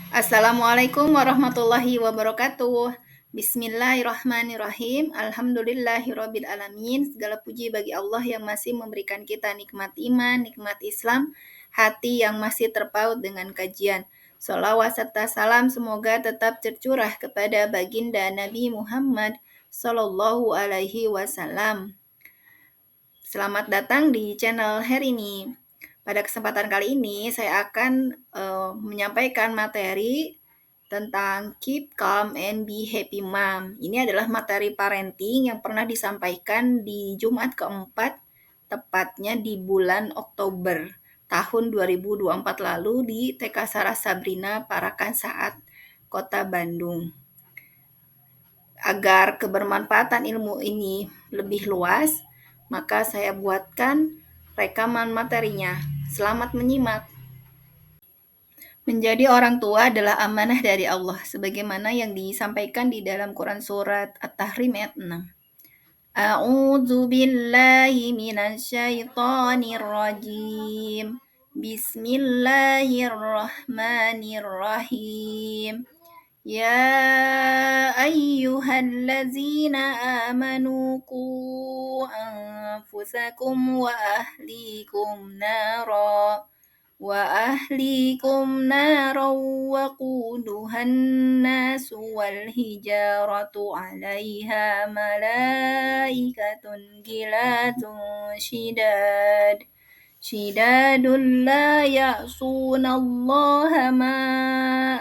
Assalamualaikum warahmatullahi wabarakatuh. Bismillahirrahmanirrahim. Alhamdulillahirabbil alamin. Segala puji bagi Allah yang masih memberikan kita nikmat iman, nikmat Islam, hati yang masih terpaut dengan kajian. Sholawat serta salam semoga tetap tercurah kepada baginda Nabi Muhammad Sallallahu Alaihi Wasallam. Selamat datang di channel Herini. Pada kesempatan kali ini saya akan menyampaikan materi tentang Keep Calm and Be Happy Mom. Ini adalah materi parenting yang pernah disampaikan di Jumat keempat, tepatnya di bulan Oktober tahun 2024 lalu di TK Sarah Sabrina, Parakan Saat, Kota Bandung. Agar kebermanfaatan ilmu ini lebih luas, maka saya buatkan rekaman materinya. Selamat menyimak. Menjadi orang tua adalah amanah dari Allah, sebagaimana yang disampaikan di dalam Quran Surat At-Tahrim ayat 6. A'udzu billahi minasyaitonir rajim. Bismillahirrahmanirrahim. Ya ayyuhallazina amanu qu anfusakum wa ahlikum naran waquduhan nasu wal hijaratu 'alaiha malaikatun gilatun Shidadun la ya'sunallaha ma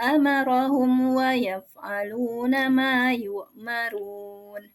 amarahum wa yaf'aluna ma yu'marun.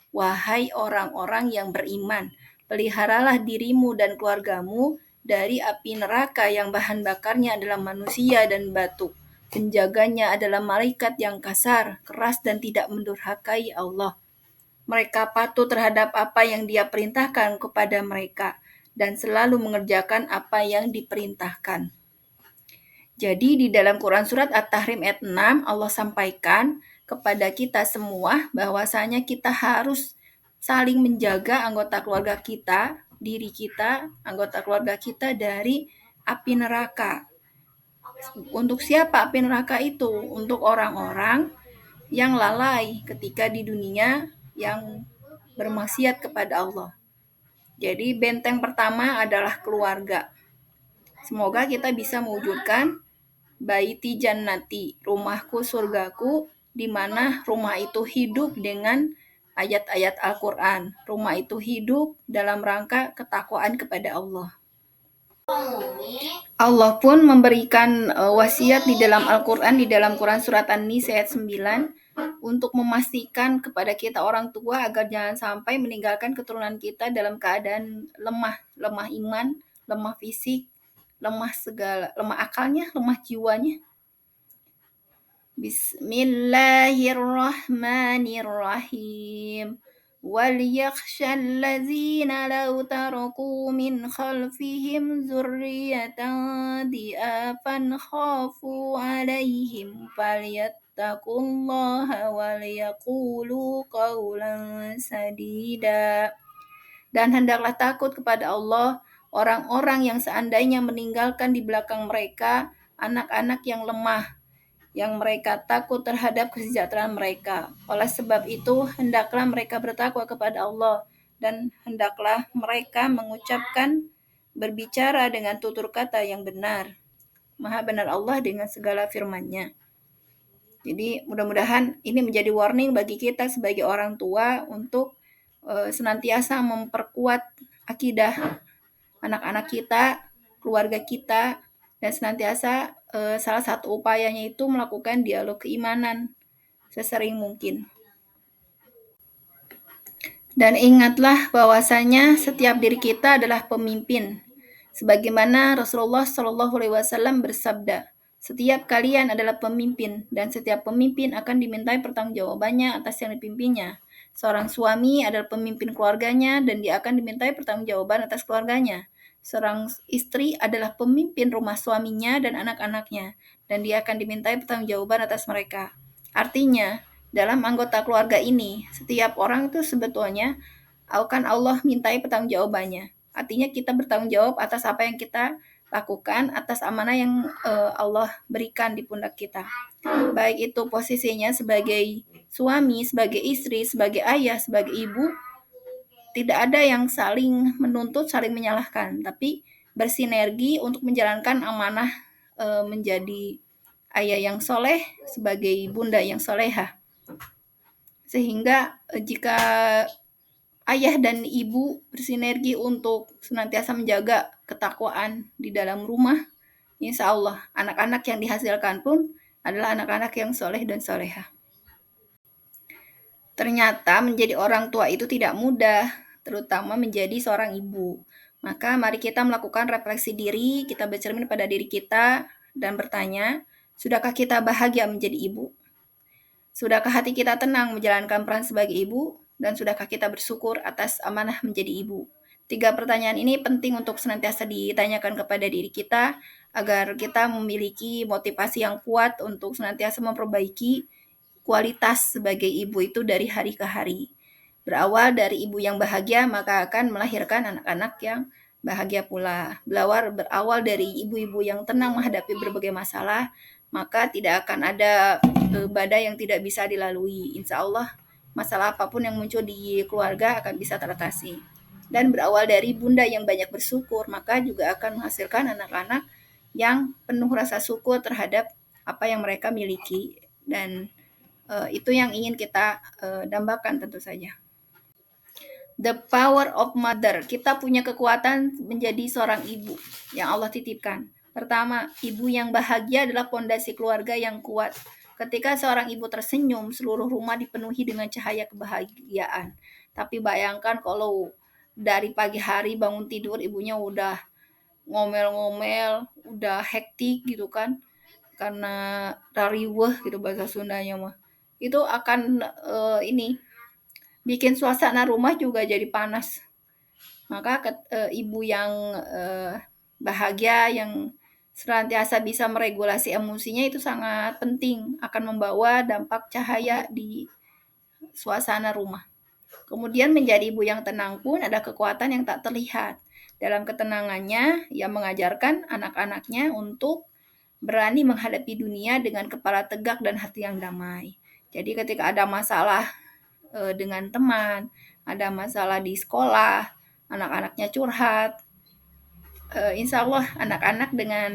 Wahai orang-orang yang beriman, peliharalah dirimu dan keluargamu dari api neraka yang bahan bakarnya adalah manusia dan batu. Penjaganya adalah malaikat yang kasar, keras dan tidak mendurhakai Allah. Mereka patuh terhadap apa yang Dia perintahkan kepada mereka dan selalu mengerjakan apa yang diperintahkan. Jadi di dalam Quran Surat At-Tahrim ayat 6 Allah sampaikan kepada kita semua bahwasanya kita harus saling menjaga anggota keluarga kita, diri kita, anggota keluarga kita dari api neraka. Untuk siapa api neraka itu? Untuk orang-orang yang lalai ketika di dunia, yang bermaksiat kepada Allah. Jadi benteng pertama adalah keluarga. Semoga kita bisa mewujudkan baiti jannati, rumahku surgaku, di mana rumah itu hidup dengan ayat-ayat Al-Quran. Rumah itu hidup dalam rangka ketakwaan kepada Allah. Allah pun memberikan wasiat di dalam Al-Quran, di dalam Quran Surat An-Nisa ayat 9, untuk memastikan kepada kita orang tua agar jangan sampai meninggalkan keturunan kita dalam keadaan lemah iman, lemah fisik, lemah akalnya, lemah jiwanya. Bismillahirrahmanirrahim. وَلْيَخْشَ الَّذِينَ لَوْ تَرَكُوا مِنْ خَلْفِهِمْ ذُرِّيَّةً ضِعَافًا خَافُوا عَلَيْهِمْ فَلْيَتَّقُوا اللَّهَ وَلْيَقُولُوا قَوْلًا سَدِيدًا. Dan hendaklah takut kepada Allah orang-orang yang seandainya meninggalkan di belakang mereka anak-anak yang lemah, yang mereka takut terhadap kesejahteraan mereka. Oleh sebab itu, hendaklah mereka bertakwa kepada Allah, dan hendaklah mereka berbicara dengan tutur kata yang benar. Maha benar Allah dengan segala firman-Nya. Jadi mudah-mudahan ini menjadi warning bagi kita sebagai orang tua untuk senantiasa memperkuat akidah anak-anak kita, keluarga kita, dan senantiasa salah satu upayanya itu melakukan dialog keimanan sesering mungkin. Dan ingatlah bahwasanya setiap diri kita adalah pemimpin. Sebagaimana Rasulullah SAW bersabda, setiap kalian adalah pemimpin, dan setiap pemimpin akan dimintai pertanggungjawabannya atas yang dipimpinnya. Seorang suami adalah pemimpin keluarganya, dan dia akan dimintai pertanggungjawaban atas keluarganya. Seorang istri adalah pemimpin rumah suaminya dan anak-anaknya, dan dia akan dimintai pertanggungjawaban atas mereka. Artinya, dalam anggota keluarga ini, setiap orang itu sebetulnya akan Allah mintai pertanggungjawabannya. Artinya kita bertanggung jawab atas apa yang kita lakukan atas amanah yang Allah berikan di pundak kita. Baik itu posisinya sebagai suami, sebagai istri, sebagai ayah, sebagai ibu, tidak ada yang saling menuntut, saling menyalahkan, tapi bersinergi untuk menjalankan amanah menjadi ayah yang soleh sebagai bunda yang soleha. Sehingga jika ayah dan ibu bersinergi untuk senantiasa menjaga ketakwaan di dalam rumah, insya Allah anak-anak yang dihasilkan pun adalah anak-anak yang soleh dan soleha. Ternyata menjadi orang tua itu tidak mudah, terutama menjadi seorang ibu. Maka mari kita melakukan refleksi diri, kita bercermin pada diri kita dan bertanya, sudahkah kita bahagia menjadi ibu? Sudahkah hati kita tenang menjalankan peran sebagai ibu? Dan sudahkah kita bersyukur atas amanah menjadi ibu? 3 pertanyaan ini penting untuk senantiasa ditanyakan kepada diri kita agar kita memiliki motivasi yang kuat untuk senantiasa memperbaiki kualitas sebagai ibu itu dari hari ke hari. Berawal dari ibu yang bahagia, maka akan melahirkan anak-anak yang bahagia pula. Berawal dari ibu-ibu yang tenang menghadapi berbagai masalah, maka tidak akan ada badai yang tidak bisa dilalui. Insya Allah, masalah apapun yang muncul di keluarga akan bisa teratasi. Dan berawal dari bunda yang banyak bersyukur, maka juga akan menghasilkan anak-anak yang penuh rasa syukur terhadap apa yang mereka miliki. Dan itu yang ingin kita dambakan tentu saja. The power of mother. Kita punya kekuatan menjadi seorang ibu yang Allah titipkan. Pertama, ibu yang bahagia adalah pondasi keluarga yang kuat. Ketika seorang ibu tersenyum, seluruh rumah dipenuhi dengan cahaya kebahagiaan. Tapi bayangkan kalau dari pagi hari bangun tidur ibunya udah ngomel-ngomel, udah hektik gitu kan, karena rariweh gitu bahasa Sundanya mah. Itu akan bikin suasana rumah juga jadi panas. Maka ibu yang bahagia, yang senantiasa bisa meregulasi emosinya itu sangat penting, akan membawa dampak cahaya di suasana rumah. Kemudian menjadi ibu yang tenang pun ada kekuatan yang tak terlihat. Dalam ketenangannya, ia mengajarkan anak-anaknya untuk berani menghadapi dunia dengan kepala tegak dan hati yang damai. Jadi ketika ada masalah dengan teman, ada masalah di sekolah, anak-anaknya curhat, insya Allah anak-anak dengan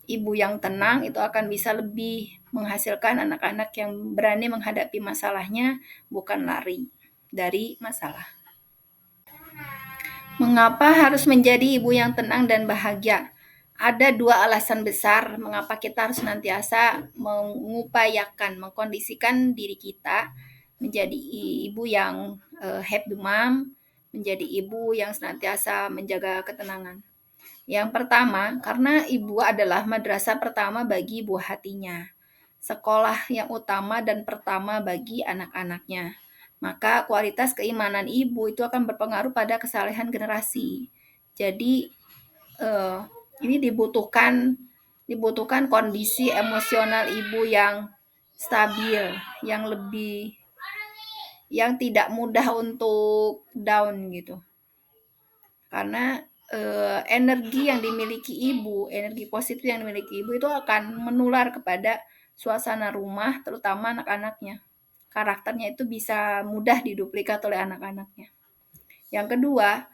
ibu yang tenang itu akan bisa lebih menghasilkan anak-anak yang berani menghadapi masalahnya, bukan lari dari masalah. Mengapa harus menjadi ibu yang tenang dan bahagia? Ada 2 alasan besar mengapa kita harus senantiasa mengupayakan, mengkondisikan diri kita menjadi ibu yang happy mom, menjadi ibu yang senantiasa menjaga ketenangan. Yang pertama, karena ibu adalah madrasah pertama bagi buah hatinya, sekolah yang utama dan pertama bagi anak-anaknya. Maka kualitas keimanan ibu itu akan berpengaruh pada kesalehan generasi. Jadi ini dibutuhkan kondisi emosional ibu yang stabil, yang tidak mudah untuk down gitu. Karena energi yang dimiliki ibu, energi positif yang dimiliki ibu itu akan menular kepada suasana rumah, terutama anak-anaknya. Karakternya itu bisa mudah diduplikat oleh anak-anaknya. Yang kedua,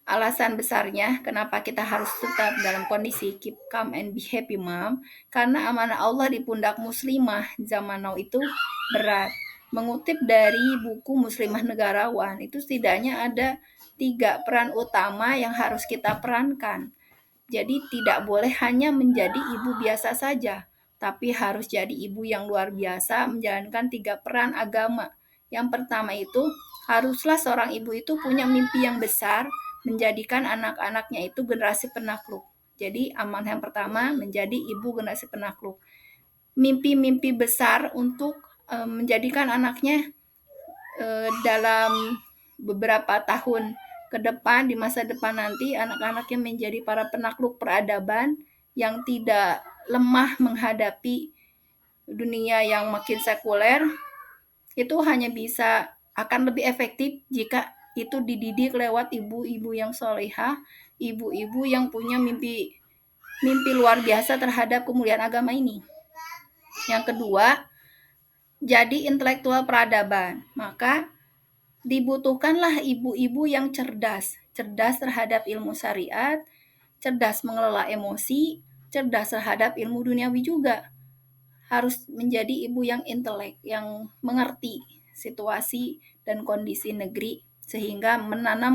alasan besarnya kenapa kita harus tetap dalam kondisi keep calm and be happy mom, karena amanah Allah di pundak muslimah zaman now itu berat. Mengutip dari buku Muslimah Negarawan, itu setidaknya ada 3 peran utama yang harus kita perankan. Jadi tidak boleh hanya menjadi ibu biasa saja, tapi harus jadi ibu yang luar biasa menjalankan 3 peran agama. Yang pertama itu, haruslah seorang ibu itu punya mimpi yang besar, menjadikan anak-anaknya itu generasi penakluk. Jadi amanah yang pertama menjadi ibu generasi penakluk. Mimpi-mimpi besar untuk menjadikan anaknya dalam beberapa tahun ke depan, di masa depan nanti anak-anaknya menjadi para penakluk peradaban yang tidak lemah menghadapi dunia yang makin sekuler. Itu hanya bisa akan lebih efektif jika itu dididik lewat ibu-ibu yang solehah ibu-ibu yang punya mimpi luar biasa terhadap kemuliaan agama ini. Yang kedua, jadi intelektual peradaban. Maka dibutuhkanlah ibu-ibu yang cerdas terhadap ilmu syariat, cerdas mengelola emosi, cerdas terhadap ilmu duniawi juga. Harus menjadi ibu yang intelek, yang mengerti situasi dan kondisi negeri, sehingga menanam